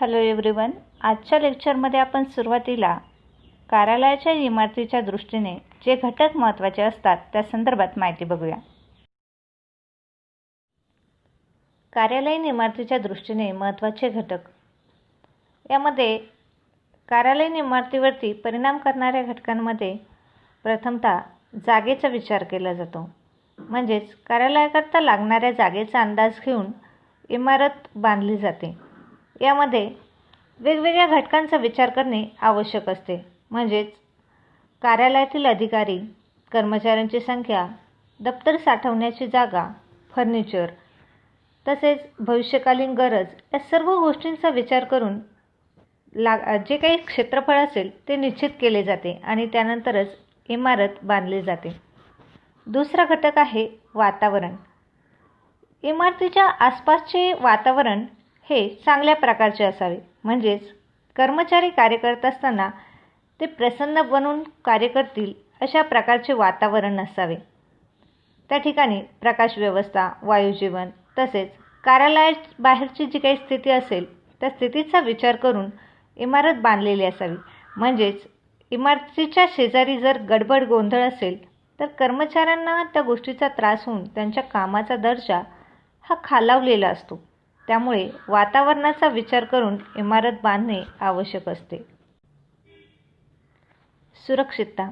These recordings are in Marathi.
Hello everyone. आजच्या लेक्चरमध्ये आपण सुरुवातीला कार्यालयाच्या इमारतीच्या दृष्टीने जे घटक महत्त्वाचे असतात त्या संदर्भात माहिती बघूया. कार्यालयीन इमारतीच्या दृष्टीने महत्त्वाचे घटक. यामध्ये कार्यालयीन इमारतीवरती परिणाम करणाऱ्या घटकांमध्ये प्रथमतः जागेचा विचार केला जातो. म्हणजेच कार्यालयाकरता लागणाऱ्या जागेचा अंदाज घेऊन इमारत बांधली जाते. यामध्ये वेगवेगळ्या घटकांचा विचार करणे आवश्यक असते. म्हणजेच कार्यालयातील अधिकारी, कर्मचाऱ्यांची संख्या, दप्तर साठवण्याची जागा, फर्निचर, तसेच भविष्यकालीन गरज या सर्व गोष्टींचा विचार करून जे काही क्षेत्रफळ असेल ते निश्चित केले जाते आणि त्यानंतरच इमारत बांधली जाते. दुसरा घटक आहे वातावरण. इमारतीच्या आसपासचे वातावरण हे चांगल्या प्रकारचे असावे. म्हणजेच कर्मचारी कार्य करत असताना ते प्रसन्न बनून कार्य करतील अशा प्रकारचे वातावरण असावे. त्या ठिकाणी प्रकाश व्यवस्था, वायुजीवन तसेच कार्यालयात बाहेरची जी काही स्थिती असेल त्या स्थितीचा विचार करून इमारत बांधलेली असावी. म्हणजेच इमारतीच्या शेजारी जर गडबड गोंधळ असेल तर कर्मचाऱ्यांना त्या गोष्टीचा त्रास होऊन त्यांच्या कामाचा दर्जा हा खालावलेला असतो. त्यामुळे वातावरणाचा विचार करून इमारत बांधणे आवश्यक असते. सुरक्षितता.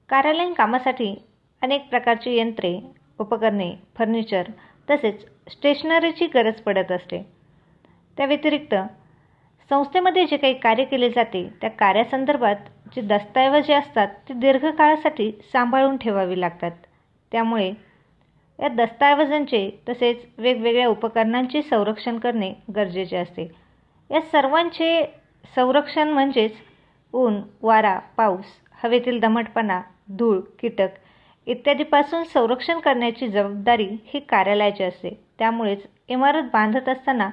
कार्यालयीन कामासाठी अनेक प्रकारची यंत्रे, उपकरणे, फर्निचर तसेच स्टेशनरीची गरज पडत असते. त्या व्यतिरिक्त संस्थेमध्ये जे काही कार्य केले जाते त्या कार्यासंदर्भात जे दस्तऐवज असतात ते दीर्घकाळासाठी सांभाळून ठेवावी लागतात. त्यामुळे या दस्तऐवजांचे तसेच वेगवेगळ्या उपकरणांचे संरक्षण करणे गरजेचे असते. या सर्वांचे संरक्षण म्हणजेच ऊन, वारा, पाऊस, हवेतील दमटपणा, धूळ, कीटक इत्यादीपासून संरक्षण करण्याची जबाबदारी ही कार्यालयाची असते. त्यामुळेच इमारत बांधत असताना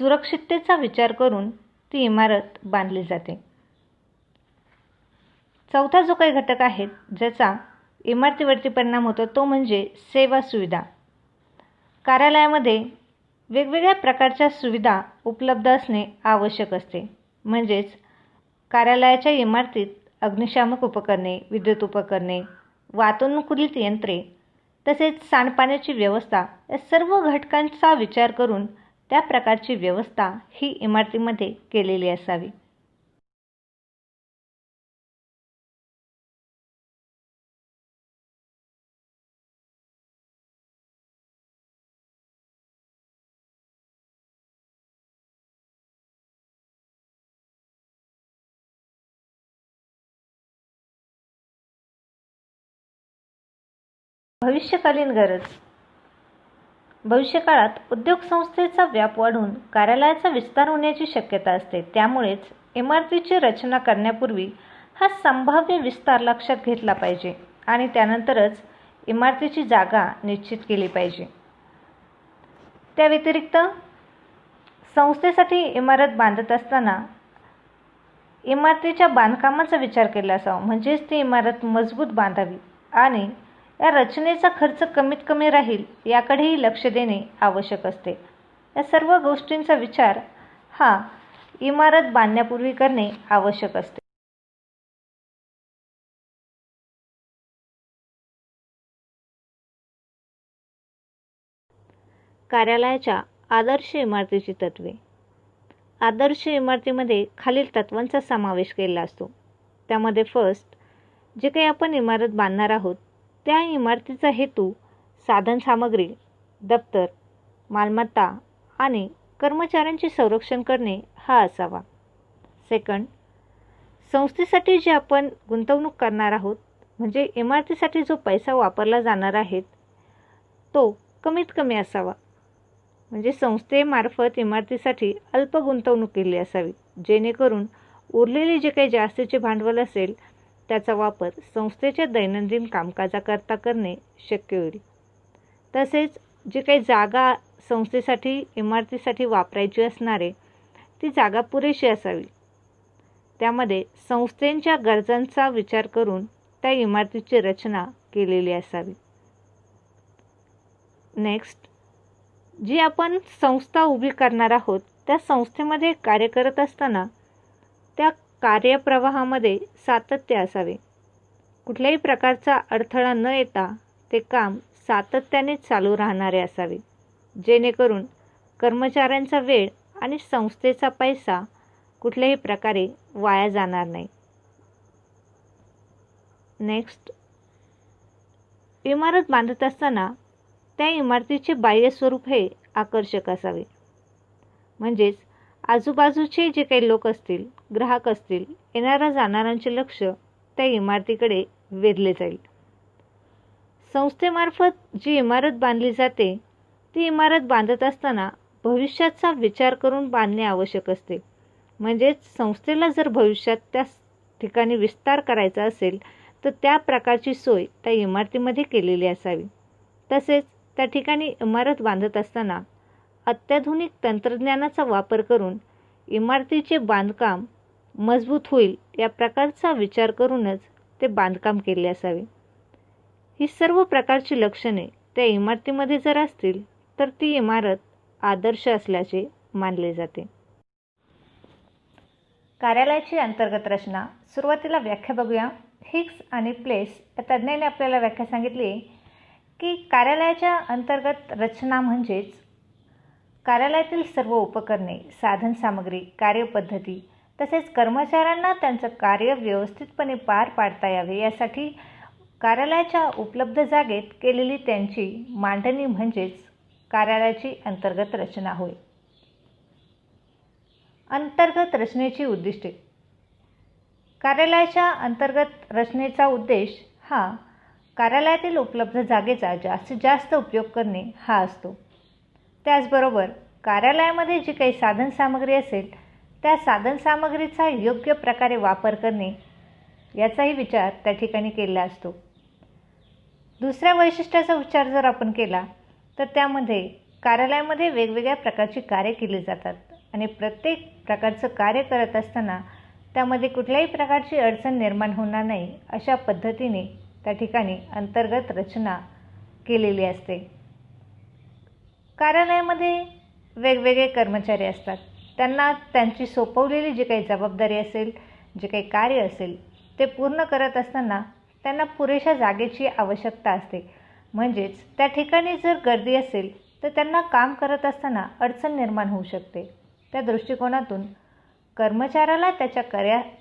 सुरक्षिततेचा विचार करून ती इमारत बांधली जाते. चौथा जो काही घटक आहे ज्याचा इमारतीवरती परिणाम होतो तो म्हणजे सेवा सुविधा. कार्यालयामध्ये वेगवेगळ्या प्रकारच्या सुविधा उपलब्ध असणे आवश्यक असते. म्हणजेच कार्यालयाच्या इमारतीत अग्निशामक उपकरणे, विद्युत उपकरणे, वातानुकूलित यंत्रे तसेच सांडपाण्याची व्यवस्था या सर्व घटकांचा विचार करून त्या प्रकारची व्यवस्था ही इमारतीमध्ये केलेली असावी. भविष्यकालीन गरज. भविष्यकाळात उद्योग संस्थेचा व्याप वाढून कार्यालयाचा विस्तार होण्याची शक्यता असते. त्यामुळेच इमारतीची रचना करण्यापूर्वी हा संभाव्य विस्तार लक्षात घेतला पाहिजे आणि त्यानंतरच इमारतीची जागा निश्चित केली पाहिजे. त्या व्यतिरिक्त संस्थेसाठी इमारत बांधत असताना इमारतीच्या बांधकामाचा विचार केला असावा. म्हणजेच ती इमारत मजबूत बांधावी आणि या रचनेचा खर्च कमीत कमी राहील याकडेही लक्ष देणे आवश्यक असते. या सर्व गोष्टींचा विचार हा इमारत बांधण्यापूर्वी करणे आवश्यक असते. कार्यालयाच्या आदर्श इमारतीची तत्त्वे. आदर्श इमारतीमध्ये खालील तत्त्वांचा समावेश केलेला असतो. त्यामध्ये फर्स्ट, जे काही आपण इमारत बांधणार आहोत त्या इमारतीचा हेतू साधनसामग्री, दप्तर, मालमत्ता आणि कर्मचाऱ्यांचे संरक्षण करणे हा असावा. सेकंड, संस्थेसाठी जे आपण गुंतवणूक करणार आहोत म्हणजे इमारतीसाठी जो पैसा वापरला जाणार आहे तो कमीत कमी असावा. म्हणजे संस्थेमार्फत इमारतीसाठी अल्प गुंतवणूक केली असावी जेणेकरून उरलेले जे काही जास्तीचे भांडवल असेल त्याचा वापर संस्थेच्या दैनंदिन कामकाजाकरता करणे शक्य होईल. तसेच जे काही जागा संस्थेसाठी इमारतीसाठी वापरायची असणार आहे ती जागा पुरेशी असावी. त्यामध्ये संस्थेच्या गरजांचा विचार करून त्या इमारतीची रचना केलेली असावी. नेक्स्ट, जी आपण संस्था उभी करणार आहोत त्या संस्थेमध्ये कार्य करत असताना त्या कार्यप्रवाहामध्ये सातत्य असावे. कुठल्याही प्रकारचा अडथळा न येता ते काम सातत्याने चालू राहणारे असावे, जेणेकरून कर्मचाऱ्यांचा वेळ आणि संस्थेचा पैसा कुठल्याही प्रकारे वाया जाणार नाही. नेक्स्ट, इमारत बांधत असताना त्या इमारतीचे बाह्य स्वरूप हे आकर्षक असावे. म्हणजेच आजूबाजूचे जे काही लोक असतील, ग्राहक असतील, येणाऱ्या जाणाऱ्यांचे लक्ष त्या इमारतीकडे वेधले जाईल. संस्थेमार्फत जी इमारत बांधली जाते ती इमारत बांधत असताना भविष्याचा विचार करून बांधणे आवश्यक असते. म्हणजेच संस्थेला जर भविष्यात त्या ठिकाणी विस्तार करायचा असेल तर त्या प्रकारची सोय त्या इमारतीमध्ये केलेली असावी. तसेच त्या ठिकाणी इमारत बांधत असताना अत्याधुनिक तंत्रज्ञानाचा वापर करून इमारतीचे बांधकाम मजबूत होईल या प्रकारचा विचार करूनच ते बांधकाम केले असावे. ही सर्व प्रकारची लक्षणे त्या इमारतीमध्ये जर असतील तर ती इमारत आदर्श असल्याचे मानले जाते. कार्यालयाची अंतर्गत रचना. सुरुवातीला व्याख्या बघूया. हिग्स आणि प्लेस या तज्ज्ञांनी आपल्याला व्याख्या सांगितली की कार्यालयाच्या अंतर्गत रचना म्हणजेच कार्यालयातील सर्व उपकरणे, साधनसामग्री, कार्यपद्धती तसेच कर्मचाऱ्यांना त्यांचं कार्य व्यवस्थितपणे पार पाडता यावे यासाठी कार्यालयाच्या उपलब्ध जागेत केलेली त्यांची मांडणी म्हणजेच कार्यालयाची अंतर्गत रचना होय. अंतर्गत रचनेची उद्दिष्टे. कार्यालयाच्या अंतर्गत रचनेचा उद्देश हा कार्यालयातील उपलब्ध जागेचा जास्तीत जास्त उपयोग करणे हा असतो. त्याचबरोबर कार्यालयामध्ये जी काही साधनसामग्री असेल त्या साधनसामग्रीचा योग्य प्रकारे वापर करणे याचाही विचार त्या ठिकाणी केला असतो. दुसऱ्या वैशिष्ट्याचा विचार जर आपण केला तर त्यामध्ये कार्यालयामध्ये वेगवेगळ्या प्रकारची कार्य केली जातात आणि प्रत्येक प्रकारचं कार्य करत असताना त्यामध्ये कुठल्याही प्रकारची अडचण निर्माण होणार नाही अशा पद्धतीने त्या ठिकाणी अंतर्गत रचना केलेली असते. कार्यालयामध्ये वेगवेगळे कर्मचारी असतात. त्यांना त्यांची सोपवलेली जी काही जबाबदारी असेल, जे काही कार्य असेल ते पूर्ण करत असताना त्यांना पुरेशा जागेची आवश्यकता असते. म्हणजेच त्या ठिकाणी जर गर्दी असेल तर त्यांना काम करत असताना अडचण निर्माण होऊ शकते. त्या दृष्टिकोनातून कर्मचाऱ्याला त्याच्या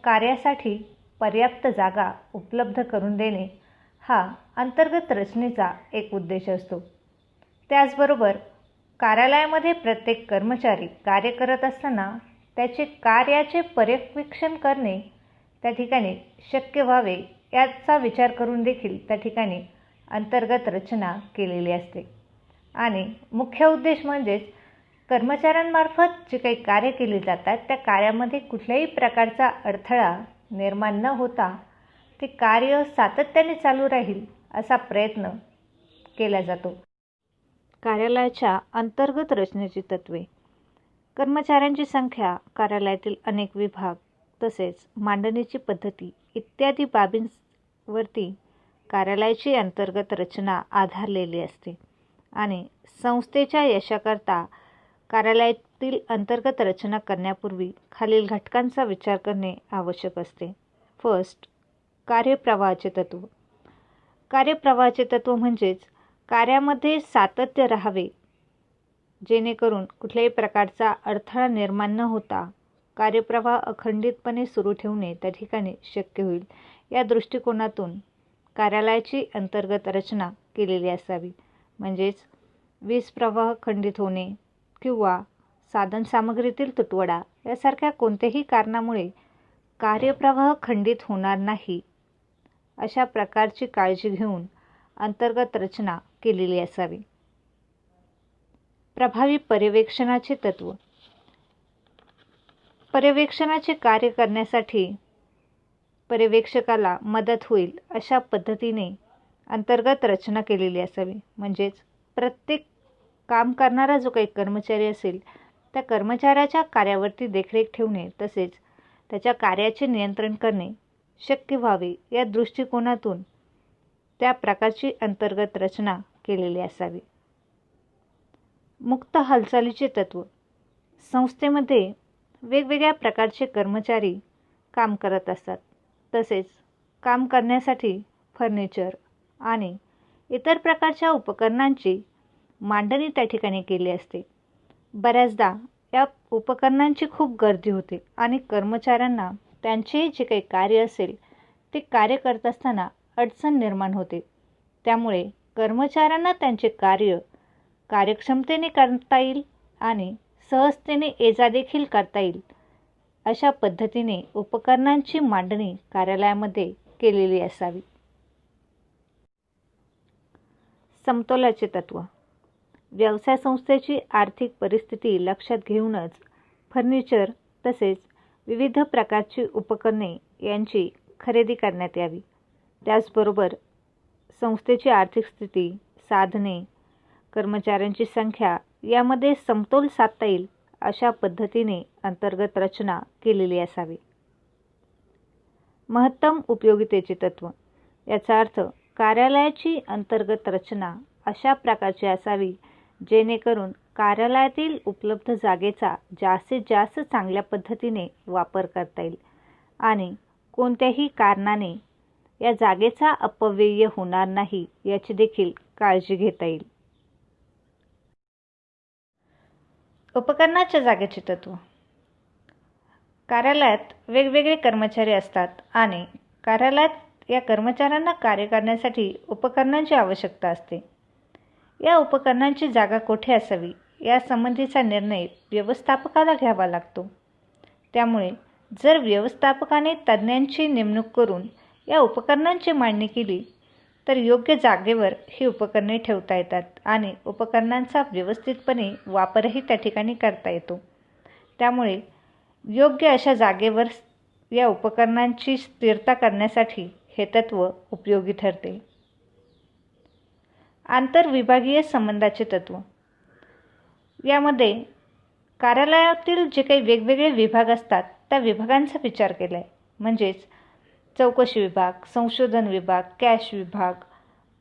कार्यासाठी पर्याप्त जागा उपलब्ध करून देणे हा अंतर्गत रचनेचा एक उद्देश असतो. त्याचबरोबर कार्यालयामध्ये प्रत्येक कर्मचारी कार्य करत असताना त्याचे कार्याचे पर्यवेक्षण करणे त्या ठिकाणी शक्य व्हावे याचा विचार करून देखील त्या ठिकाणी अंतर्गत रचना केलेली असते. आणि मुख्य उद्देश म्हणजेच कर्मचाऱ्यांमार्फत जे काही कार्य केले जातात त्या कार्यामध्ये कुठल्याही प्रकारचा अडथळा निर्माण न होता ते कार्य सातत्याने चालू राहील असा प्रयत्न केला जातो. कार्यालयाच्या अंतर्गत रचनेची तत्त्वे. कर्मचाऱ्यांची संख्या, कार्यालयातील अनेक विभाग तसेच मांडणीची पद्धती इत्यादी बाबींवरती कार्यालयाची अंतर्गत रचना आधारलेली असते आणि संस्थेच्या यशाकरता कार्यालयातील अंतर्गत रचना करण्यापूर्वी खालील घटकांचा विचार करणे आवश्यक असते. फर्स्ट, कार्यप्रवाहाचे तत्त्व. कार्यप्रवाहाचे तत्त्व म्हणजेच कार्यामध्ये सातत्य राहावे जेणेकरून कुठल्याही प्रकारचा अडथळा निर्माण न होता कार्यप्रवाह अखंडितपणे सुरू ठेवणे त्या ठिकाणी शक्य होईल या दृष्टिकोनातून कार्यालयाची अंतर्गत रचना केलेली असावी. म्हणजेच वीज प्रवाह खंडित होणे किंवा साधनसामग्रीतील तुटवडा यासारख्या कोणत्याही कारणामुळे कार्यप्रवाह खंडित होणार नाही अशा प्रकारची काळजी घेऊन अंतर्गत रचना केलेली असावी. प्रभावी पर्यवेक्षणाचे तत्त्व. पर्यवेक्षणाचे कार्य करण्यासाठी पर्यवेक्षकाला मदत होईल अशा पद्धतीने अंतर्गत रचना केलेली असावी. म्हणजेच प्रत्येक काम करणारा जो काही कर्मचारी असेल त्या कर्मचाऱ्याच्या कार्यावरती देखरेख ठेवणे तसेच त्याच्या कार्याचे नियंत्रण करणे शक्य व्हावे या दृष्टिकोनातून त्या प्रकारची अंतर्गत रचना केलेली असावी. मुक्त हालचालीचे तत्त्व. संस्थेमध्ये वेगवेगळ्या प्रकारचे कर्मचारी काम करत असतात. तसेच काम करण्यासाठी फर्निचर आणि इतर प्रकारच्या उपकरणांची मांडणी त्या ठिकाणी केली असते. बऱ्याचदा या उपकरणांची खूप गर्दी होते आणि कर्मचाऱ्यांना त्यांचे जे काही कार्य असेल ते कार्य करत असताना अडचण निर्माण होते. त्यामुळे कर्मचाऱ्यांना त्यांचे कार्य कार्यक्षमतेने करता येईल आणि सहजतेने ये-जा देखील करता येईल अशा पद्धतीने उपकरणांची मांडणी कार्यालयामध्ये केलेली असावी. समतोलाचे तत्व. व्यवसाय संस्थेची आर्थिक परिस्थिती लक्षात घेऊनच फर्निचर तसेच विविध प्रकारची उपकरणे यांची खरेदी करण्यात यावी. त्याचबरोबर संस्थेची आर्थिक स्थिती, साधने, कर्मचाऱ्यांची संख्या यामध्ये समतोल साधता येईल अशा पद्धतीने अंतर्गत रचना केलेली असावी. महत्तम उपयोगितेचे तत्व. याचा अर्थ कार्यालयाची अंतर्गत रचना अशा प्रकारची असावी जेणेकरून कार्यालयातील उपलब्ध जागेचा जास्तीत जास्त चांगल्या पद्धतीने वापर करता येईल आणि कोणत्याही कारणाने या जागेचा अपव्यय होणार नाही याची देखील काळजी घेता येईल. उपकरणाच्या जागेचे तत्व. कार्यालयात वेगवेगळे कर्मचारी असतात आणि कार्यालयात या कर्मचाऱ्यांना कार्य करण्यासाठी उपकरणांची आवश्यकता असते. या उपकरणांची जागा कोठे असावी यासंबंधीचा निर्णय व्यवस्थापकाला घ्यावा लागतो. त्यामुळे जर व्यवस्थापकाने तज्ज्ञांची नेमणूक करून या उपकरणांची मांडणी केली तर योग्य जागेवर ही उपकरणे ठेवता येतात आणि उपकरणांचा व्यवस्थितपणे वापरही त्या ठिकाणी करता येतो. त्यामुळे योग्य अशा जागेवर या उपकरणांची स्थिरता करण्यासाठी हे तत्व उपयोगी ठरते. आंतरविभागीय संबंधाचे तत्व. यामध्ये कार्यालयातील जे काही वेगवेगळे विभाग असतात त्या विभागांचा विचार केला आहे. म्हणजेच चौकशी विभाग, संशोधन विभाग, कॅश विभाग,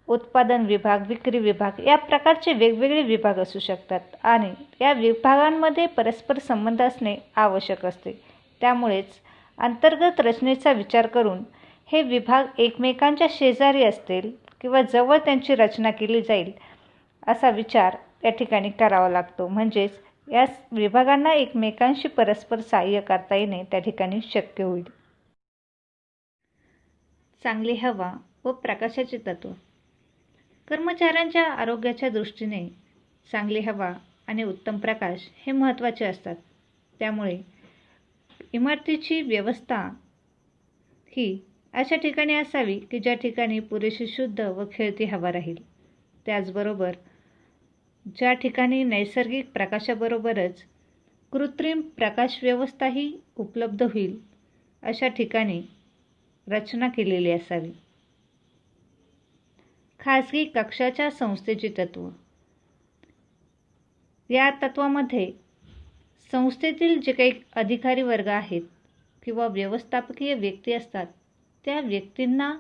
उत्पादन विभाग, विक्री विभाग या प्रकारचे वेगवेगळे विभाग असू शकतात आणि या विभागांमध्ये परस्पर संबंध असणे आवश्यक असते. त्यामुळेच अंतर्गत रचनेचा विचार करून हे विभाग एकमेकांच्या शेजारी असतील किंवा जवळ त्यांची रचना केली जाईल असा विचार या ठिकाणी करावा लागतो. म्हणजेच या विभागांना एकमेकांशी परस्पर सहाय्य करता येणे त्या ठिकाणी शक्य होईल. चांगली हवा व प्रकाशाचे तत्व. कर्मचाऱ्यांच्या आरोग्याच्या दृष्टीने चांगली हवा आणि उत्तम प्रकाश हे महत्त्वाचे असतात. त्यामुळे इमारतीची व्यवस्था ही अशा ठिकाणी असावी की ज्या ठिकाणी पुरेशी शुद्ध व खेळती हवा राहील. त्याचबरोबर ज्या ठिकाणी नैसर्गिक प्रकाशाबरोबरच कृत्रिम प्रकाश व्यवस्थाही उपलब्ध होईल अशा ठिकाणी रचना केलेली असावी. खाजगी कक्षाच्या संस्थेची तत्व. या तत्वामध्ये संस्थेतील जे काही अधिकारी वर्ग आहेत किंवा व्यवस्थापकीय व्यक्ती असतात त्या व्यक्तींना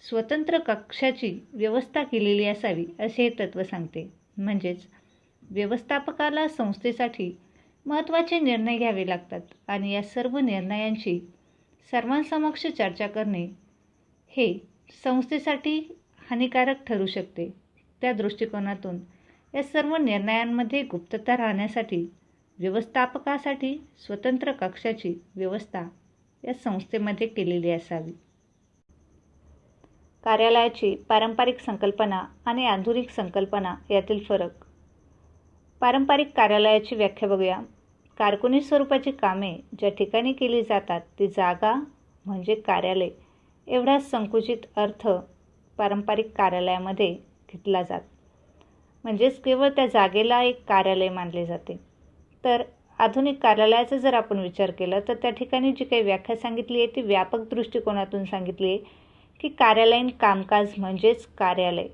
स्वतंत्र कक्षाची व्यवस्था केलेली असावी असे हे तत्व सांगते. म्हणजेच व्यवस्थापकाला संस्थेसाठी महत्त्वाचे निर्णय घ्यावे लागतात आणि या सर्व निर्णयांची सर्वांसमक्ष चर्चा करणे हे संस्थेसाठी हानिकारक ठरू शकते. त्या दृष्टिकोनातून या सर्व निर्णयांमध्ये गुप्तता राहण्यासाठी व्यवस्थापकासाठी स्वतंत्र कक्षाची व्यवस्था या संस्थेमध्ये केलेली असावी. कार्यालयाची पारंपरिक संकल्पना आणि आधुनिक संकल्पना यातील फरक. पारंपरिक कार्यालयाची व्याख्या बघूया. कारकुनी स्वरूपाची कामे ज्या ठिकाणी केली जातात ती जागा म्हणजे कार्यालय एवढाच संकुचित अर्थ पारंपरिक कार्यालयामध्ये घेतला जात. म्हणजेच केवळ त्या जागेला एक कार्यालय मानले जाते. तर आधुनिक कार्यालयाचा जर आपण विचार केला तर त्या ठिकाणी जी काही व्याख्या सांगितली आहे ती व्यापक दृष्टिकोनातून सांगितली आहे की कार्यालयीन कामकाज म्हणजेच कार्यालय.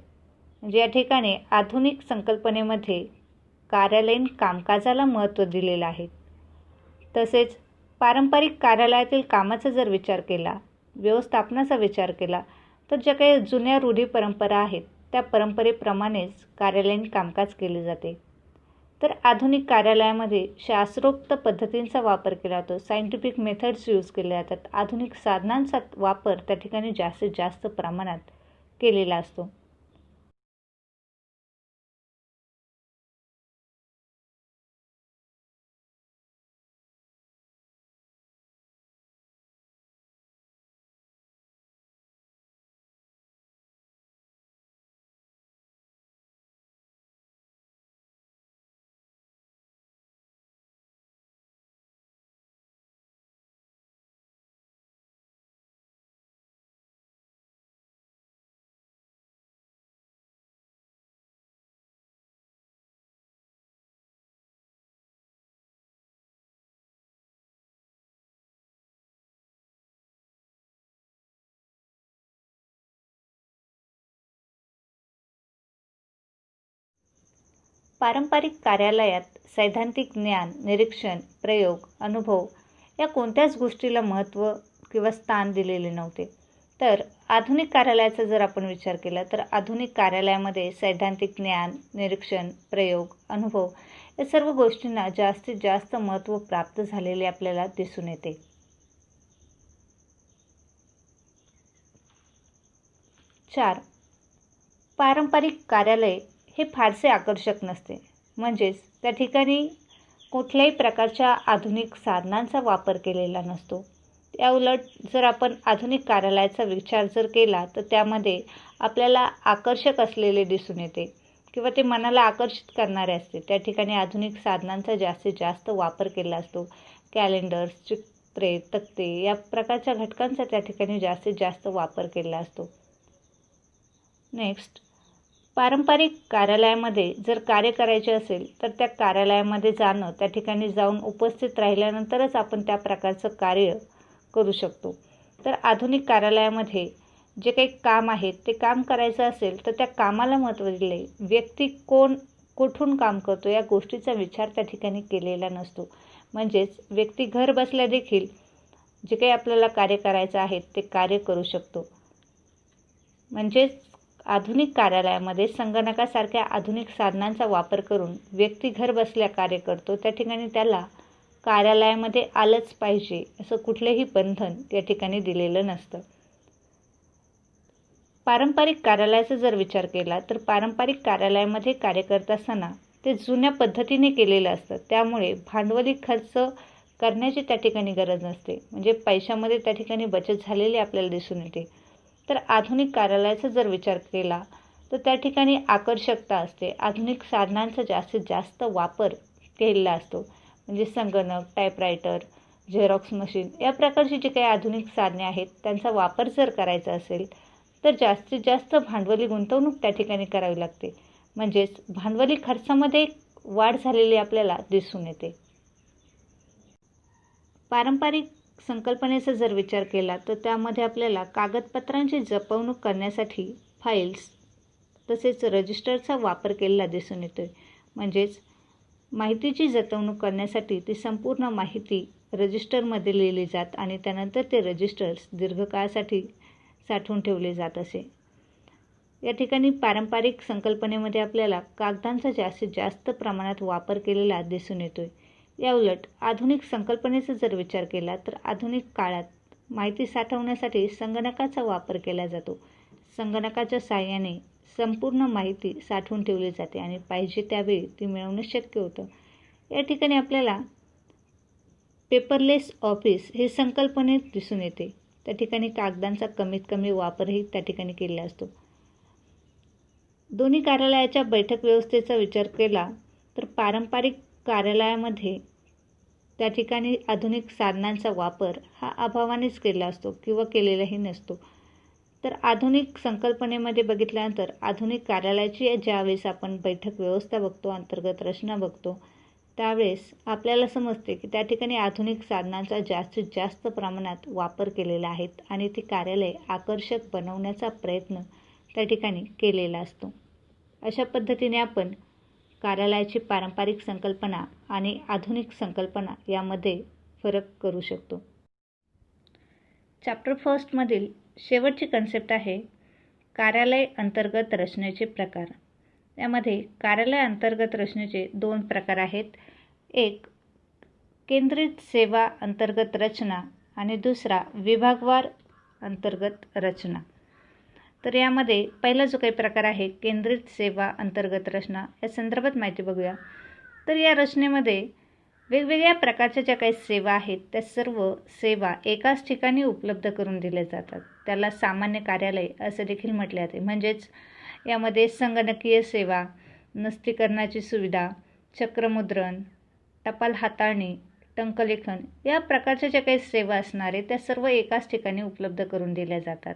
म्हणजे या ठिकाणी आधुनिक संकल्पनेमध्ये कार्यालयीन कामकाजाला महत्त्व दिलेलं आहे. तसेच पारंपरिक कार्यालयातील कामाचा जर विचार केला, व्यवस्थापनाचा विचार केला तर ज्या काही जुन्या रूढी परंपरा आहेत त्या परंपरेप्रमाणेच कार्यालयीन कामकाज केले जाते. तर आधुनिक कार्यालयामध्ये शास्त्रोक्त पद्धतींचा वापर केला जातो, सायंटिफिक मेथड्स यूज केले जातात. आधुनिक साधनांचा वापर त्या ठिकाणी जास्तीत जास्त प्रमाणात केलेला असतो. पारंपरिक कार्यालयात सैद्धांतिक ज्ञान, निरीक्षण, प्रयोग, अनुभव या कोणत्याच गोष्टीला महत्त्व किंवा स्थान दिलेले नव्हते. तर आधुनिक कार्यालयाचा जर आपण विचार केला तर आधुनिक कार्यालयामध्ये सैद्धांतिक ज्ञान, निरीक्षण, प्रयोग, अनुभव या सर्व गोष्टींना जास्तीत जास्त महत्त्व प्राप्त झालेले आपल्याला दिसून येते. 4. पारंपरिक कार्यालय हे फारसे आकर्षक नसते. म्हणजेच त्या ठिकाणी कुठल्याही प्रकारच्या आधुनिक साधनांचा वापर केलेला नसतो. त्याउलट जर आपण आधुनिक कार्यालयाचा विचार जर केला तर त्यामध्ये आपल्याला आकर्षक असलेले दिसून येते किंवा ते मनाला आकर्षित करणारे असते. त्या ठिकाणी आधुनिक साधनांचा जास्तीत जास्त वापर केला असतो. कॅलेंडर्स, चित्रे, तक्ते या प्रकारच्या घटकांचा त्या ठिकाणी जास्तीत जास्त वापर केला असतो. नेक्स्ट, पारंपरिक कार्यालयामध्ये जर कार्य करायचे असेल तर त्या कार्यालयामध्ये जाणं, त्या ठिकाणी जाऊन उपस्थित राहिल्यानंतरच आपण त्या प्रकारचं कार्य करू शकतो. तर आधुनिक कार्यालयामध्ये जे काही काम आहे ते काम करायचं असेल तर त्या कामाला महत्त्व दिले. व्यक्ती कोण, कुठून काम करतो या गोष्टीचा विचार त्या ठिकाणी केलेला नसतो. म्हणजेच व्यक्ती घर बसल्या देखील जे काही आपल्याला कार्य करायचं आहे ते कार्य करू शकतो. म्हणजेच आधुनिक कार्यालयामध्ये संगणकासारख्या आधुनिक साधनांचा वापर करून व्यक्ती घर बसल्या कार्य करतो. त्या ठिकाणी त्याला कार्यालयामध्ये आलंच पाहिजे असं कुठलेही बंधन त्या ठिकाणी दिलेलं नसतं. पारंपरिक कार्यालयाचा जर विचार केला तर पारंपरिक कार्यालयामध्ये कार्य करत असताना ते जुन्या पद्धतीने केलेलं असतं. त्यामुळे भांडवली खर्च करण्याची त्या ठिकाणी गरज नसते. म्हणजे पैशामध्ये त्या ठिकाणी बचत झालेली आपल्याला दिसून येते. तर आधुनिक कार्यालयाचा जर विचार केला तर त्या ठिकाणी आकर्षकता असते. आधुनिक साधनांचा जास्तीत जास्त वापर केलेला असतो. म्हणजे संगणक, टायपरायटर, झेरॉक्स मशीन या प्रकारची जी काही आधुनिक साधने आहेत त्यांचा वापर जर करायचा असेल तर जास्तीत जास्त भांडवली गुंतवणूक त्या ठिकाणी करावी लागते. म्हणजेच भांडवली खर्चामध्ये वाढ झालेली आपल्याला दिसून येते. पारंपरिक संकल्पनेचा जर विचार केला तर त्यामध्ये आपल्याला कागदपत्रांची जपवणूक करण्यासाठी फाईल्स तसेच रजिस्टरचा वापर केलेला दिसून येतोय. म्हणजेच माहितीची जतवणूक करण्यासाठी ती संपूर्ण माहिती रजिस्टरमध्ये लिहिली जात आणि त्यानंतर ते रजिस्टर्स दीर्घकाळासाठी साठवून ठेवले जात असे. या ठिकाणी पारंपरिक संकल्पनेमध्ये आपल्याला कागदांचा जास्तीत जास्त प्रमाणात वापर केलेला दिसून येतोय. याउलट आधुनिक संकल्पनेचा जर विचार केला तर आधुनिक काळात माहिती साठवण्यासाठी संगणकाचा वापर केला जातो. संगणकाच्या साहाय्याने संपूर्ण माहिती साठवून ठेवली जाते आणि पाहिजे त्यावेळी ती मिळवणं शक्य होतं. या ठिकाणी आपल्याला पेपरलेस ऑफिस हे संकल्पनेत दिसून येते. त्या ठिकाणी कागदांचा कमीत कमी वापरही त्या ठिकाणी केलेला असतो. दोन्ही कार्यालयाच्या बैठक व्यवस्थेचा विचार केला तर पारंपरिक कार्यालयामध्ये त्या ठिकाणी आधुनिक साधनांचा वापर हा अभावानेच केला असतो किंवा केलेलाही नसतो. तर आधुनिक संकल्पनेमध्ये बघितल्यानंतर आधुनिक कार्यालयाची ज्यावेळेस आपण बैठक व्यवस्था बघतो, अंतर्गत रचना बघतो, त्यावेळेस आपल्याला समजते की त्या ठिकाणी आधुनिक साधनांचा जास्तीत जास्त प्रमाणात वापर केलेला आहे आणि ती कार्यालय आकर्षक बनवण्याचा प्रयत्न त्या ठिकाणी केलेला असतो. अशा पद्धतीने आपण कार्यालयाची पारंपरिक संकल्पना आणि आधुनिक संकल्पना यामध्ये फरक करू शकतो. चॅप्टर 1 मधील शेवटची कन्सेप्ट आहे कार्यालय अंतर्गत रचनेचे प्रकार. यामध्ये कार्यालय अंतर्गत रचनेचे 2 प्रकार आहेत. एक केंद्रित सेवा अंतर्गत रचना आणि दुसरा विभागवार अंतर्गत रचना. तर यामध्ये पहिला जो काही प्रकार आहे केंद्रित सेवा अंतर्गत रचना, या संदर्भात माहिती बघूया. तर या रचनेमध्ये वेगवेगळ्या प्रकारच्या ज्या काही सेवा आहेत त्या सर्व सेवा एकाच ठिकाणी उपलब्ध करून दिल्या जातात. त्याला सामान्य कार्यालय असं देखील म्हटले जाते. म्हणजेच यामध्ये संगणकीय सेवा, नस्तीकरणाची सुविधा, चक्रमुद्रण, टपाल हाताळणी, टंकलेखन या प्रकारच्या ज्या काही सेवा असणार आहेत त्या सर्व एकाच ठिकाणी उपलब्ध करून दिल्या जातात.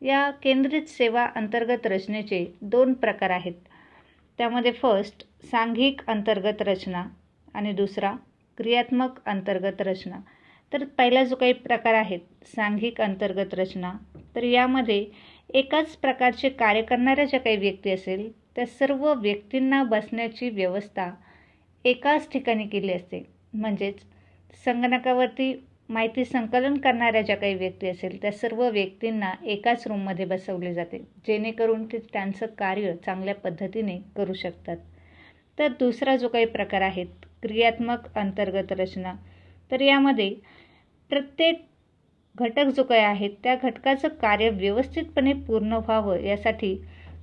या केंद्रित सेवा अंतर्गत रचनेचे 2 प्रकार आहेत. त्यामध्ये फर्स्ट सांघिक अंतर्गत रचना आणि दुसरा क्रियात्मक अंतर्गत रचना. तर पहिला जो काही प्रकार आहे सांघिक अंतर्गत रचना, तर यामध्ये एकाच प्रकारचे कार्य करणाऱ्या ज्या काही व्यक्ती असेल त्या सर्व व्यक्तींना बसण्याची व्यवस्था एकाच ठिकाणी केली असते. म्हणजेच संगणकावरती माहिती संकलन करणाऱ्या ज्या काही व्यक्ती असेल त्या सर्व व्यक्तींना एकाच रूममध्ये बसवले जाते, जेणेकरून ते त्यांचं कार्य चांगल्या पद्धतीने करू शकतात. तर दुसरा जो काही प्रकार आहे क्रियात्मक अंतर्गत रचना, तर यामध्ये प्रत्येक घटक जो काही आहे त्या घटकाचं कार्य व्यवस्थितपणे पूर्ण व्हावं यासाठी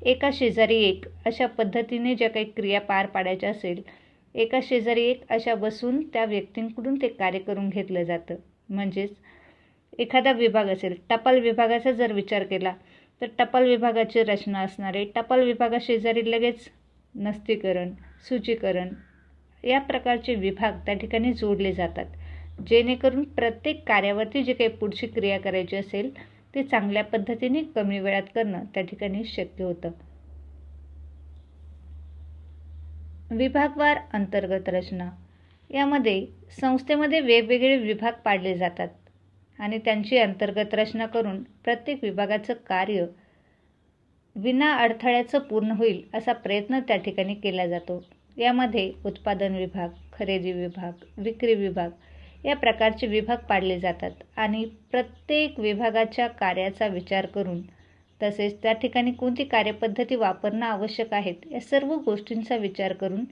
एका शेजारी एक अशा पद्धतीने ज्या काही क्रिया पार पाडायच्या असेल, एका शेजारी एक अशा बसून त्या व्यक्तींकडून ते कार्य करून घेतलं जातं. म्हणजेच एखादा विभाग असेल, टपाल विभागाचा जर विचार केला तर टपाल विभागाची रचना असणार आहे. टपाल विभागाशेजारी लगेच नस्तीकरण, सूचीकरण या प्रकारचे विभाग त्या ठिकाणी जोडले जातात, जेणेकरून प्रत्येक कार्यावरती जे काही पुढची क्रिया करायची असेल ते चांगल्या पद्धतीने कमी वेळात करणं त्या ठिकाणी शक्य होतं. विभागवार अंतर्गत रचना, यामध्ये संस्थेमध्ये वेगवेगळे विभाग पाडले जातात आणि त्यांची अंतर्गत रचना करून प्रत्येक विभागाचं कार्य विना अडथळ्याचं पूर्ण होईल असा प्रयत्न त्या ठिकाणी केला जातो. यामध्ये उत्पादन विभाग, खरेदी विभाग, विक्री विभाग या प्रकारचे विभाग पाडले जातात आणि प्रत्येक विभागाच्या कार्याचा विचार करून तसेच त्या ठिकाणी कोणती कार्यपद्धती वापरणं आवश्यक आहेत या सर्व गोष्टींचा विचार करून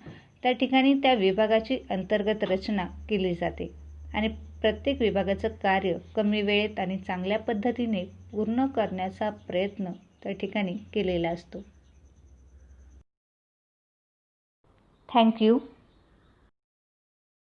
त्या ठिकाणी त्या विभागाची अंतर्गत रचना केली जाते आणि प्रत्येक विभागाचं कार्य कमी वेळेत आणि चांगल्या पद्धतीने पूर्ण करण्याचा प्रयत्न त्या ठिकाणी केलेला असतो. थँक्यू.